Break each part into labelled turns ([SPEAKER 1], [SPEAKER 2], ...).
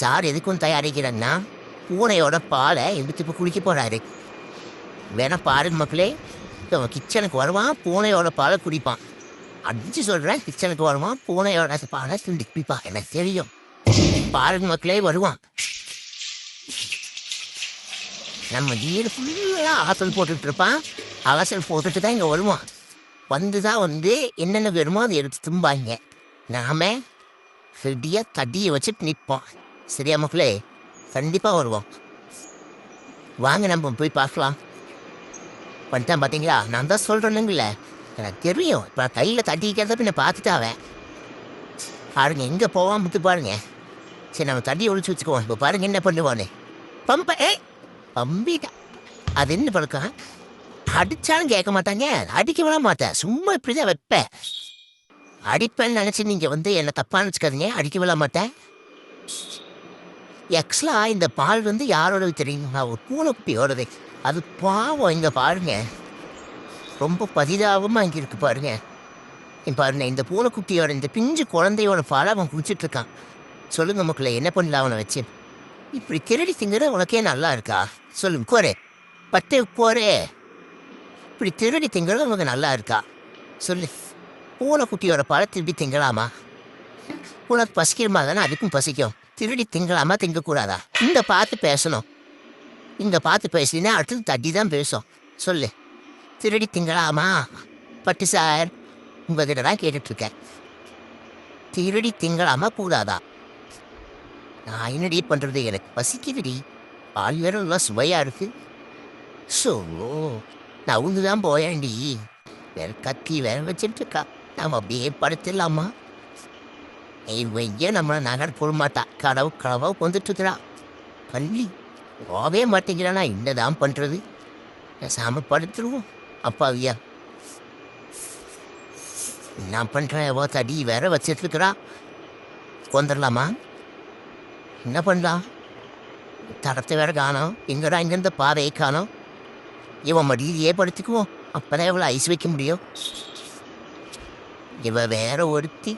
[SPEAKER 1] Sir எதுக்கும் தயாரிக்கிறேன்னா பூனையோட பாலை எடுத்து இப்போ குடிக்க போகிறாரு. வேணா பாருங்க மக்களே, அவன் கிச்சனுக்கு வருவான், பூனையோட பாலை குடிப்பான். அடிச்சு சொல்கிறேன், கிச்சனுக்கு வருவான், பூனையோட பாலை திருடி குடிப்பான். எனக்கு தெரியும். பாருங்க மக்களே, வருவான். நம்ம வீடு ஃபுல்லாக ஆசல் போட்டுட்டு இருப்பான். அலசல் போட்டுட்டு தான் இங்கே வருவான். வந்து தான் என்னென்ன வேணுமோ அதை எடுத்து தும்பாங்க. நாம ரெடியாக தடியை வச்சுட்டு நிற்போம். சரியா மக்களே? கண்டிப்பாக வருவோம். வாங்க நம்ம போய் பார்க்கலாம். பண்ணிட்டான் பார்த்தீங்களா? நான் தான் சொல்கிறேனுங்கள, எனக்கு தெரியும். இப்போ கையில் தட்டிக்கிறத பின்ன பார்த்துட்டாவேன். பாருங்க எங்கே போவான் முத்து பாருங்க. சரி நம்ம தடியை ஒழிச்சு வச்சுக்குவோம். இப்போ பாருங்க என்ன பண்ணுவானே. பம்பிட்டா அது என்ன பழக்கம்? அடித்தாலும் கேட்க மாட்டாங்க, அடிக்க விட மாட்டேன், சும்மா இப்படி தான் வைப்பேன். அடிப்பேன்னு நினச்சி நீங்கள் என்னை தப்பாக நினச்சிக்காதீங்க. அடிக்க விட மாட்டேன். ஆக்சுவலாக இந்த பால் யாரோடது தெரியுங்களா? ஒரு பூனைக்குட்டியோடது. அது பாவம். இங்கே பாருங்க, ரொம்ப பதிதாபமாக இங்கே இருக்குது பாருங்க. பாருங்க, இந்த பூனைக்குட்டியோட இந்த பிஞ்சு குழந்தையோட பாலை அவன் குடிச்சிட்ருக்கான். சொல்லுங்க மக்களே, என்ன பண்ணலாம் அவனை வச்சு? இப்படி திருடி திங்கிற உனக்கே நல்லா இருக்கா? சொல்லுங்க கோரே, பத்து போரே. இப்படி திருடி திங்கிறது உனக்கு நல்லா இருக்கா? சொல்லு. பூனைக்குட்டியோட பாலை திருடி திங்கலாமா? உனக்கு பசிக்கிறமா தானே, அதுக்கும் பசிக்கும். திருடி திங்கலாமா, திங்கக்கூடாதா? இந்த பார்த்து பேசணும். இங்கே பார்த்து பேசினா அடுத்தது தட்டி தான் பேசும். சொல்லு, திருடி திங்கலாமா? பட்டு சார் உங்ககிட்ட தான் கேட்டுட்ருக்கேன். திருடி திங்கலாமா கூடாதா? நான் என்னடி பண்ணுறது, எனக்கு பசிக்குதுடி. பால் வேற நல்லா சுவையாக இருக்கு. ஸோ நான் உந்து தான் போயேன்டி. வேற கத்தி வேற வச்சுட்டுருக்கா. நம்ம அப்படியே படுத்துடலாமா? வெய்ய நம்மளை நகர் போட மாட்டா. கடவாக வந்துட்டுருக்குறா. பள்ளி போவே மாட்டேங்கிறானா, என்னதான் பண்ணுறது? சாம படுத்துருவோம். அப்பாவியா நான் பண்ணுறேன். எவ்வளோ தடி வேற வச்சிட்ருக்குறா. கொந்துடலாமா? என்ன பண்ணலாம்? தடத்தை வேற காணோம். எங்கடா இங்கேருந்து பாதையை காணோம். இவன் மடியிலேயே படுத்துக்குவோம். அப்போதான் எவ்வளோ ஐஸ் வைக்க முடியும். இவ வேற ஒருத்தி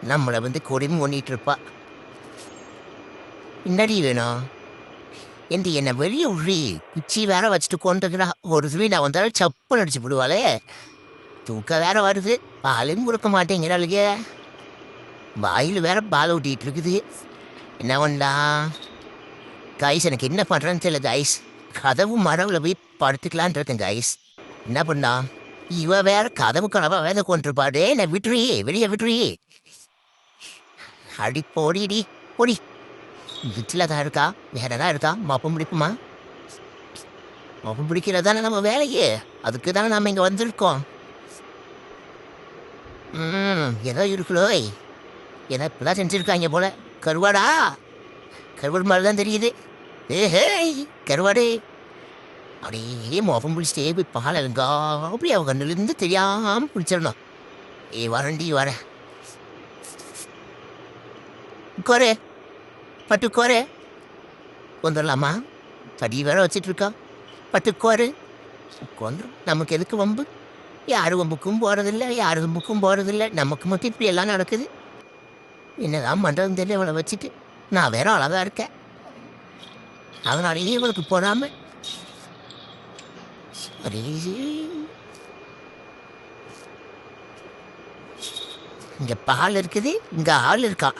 [SPEAKER 1] நம்மளை கொடிமை பண்ணிட்டு இருப்பா. என்னடி வேணும்? என்னை வெளியே உழி குச்சி வேற வச்சுட்டு கொண்டுக்கிறா. ஒரு துணி நான் வந்தாலும் சப்பு அடிச்சு விடுவாளே. தூக்க வேற வருது. பாலும் கொடுக்க மாட்டேங்கிறாளுங்க. வாயில் வேற பால் ஊட்டிகிட்டு இருக்குது. என்ன பண்ணா கைஸ்? எனக்கு என்ன பண்ணுறேன்னு தெரியல கைஸ். கதவு மரவில் போய் படுத்துக்கலான் இருக்கேன் கைஸ். என்ன பண்ணா இவ வேற கதவு கனவா வேத கொண்டிருப்பாடே. நான் விட்டுறியே, வெளியே விட்டுறியே. அடி போடிடி பொடி. வீட்டில் தான் இருக்கா, வேற தான் இருக்கா? மப்பம் பிடிப்புமா? மப்பம் பிடிக்கிறது தானே நம்ம வேலையே. அதுக்கு தானே நம்ம இங்கே வந்திருக்கோம். ஏதோ இருக்குல்லோ, ஏதோ இப்போதான் செஞ்சுருக்காங்க போல. கருவாடா? கருவாடு மாதிரி தான் தெரியுது. கருவாடு அப்படியே மோபம் பிடிச்சிட்டே போய் பால் அலங்கா அப்படி அவன் கண்ணுலேருந்து தெரியாமல் பிடிச்சிடணும். வரண்டி வர கோரே, பட்டு கோரே வந்துடலாமா? தடி வேற வச்சிட்ருக்கா. பட்டு கோரு வந்துடும். நமக்கு எதுக்கு வம்பு? யார் வம்புக்கும் போகிறதில்ல, யார் வம்புக்கும் போகிறதில்ல. நமக்கு மட்டும் இப்படி எல்லாம் நடக்குது. என்னதான் பண்ணுறதுன்னு தெரியல. இவளை வச்சுட்டு நான் வேற அழகாக இருக்கேன். அதனாலேயே இவளுக்கு போடாமல் இங்கே பால் இருக்குது, இங்கே ஆள் இருக்கான்.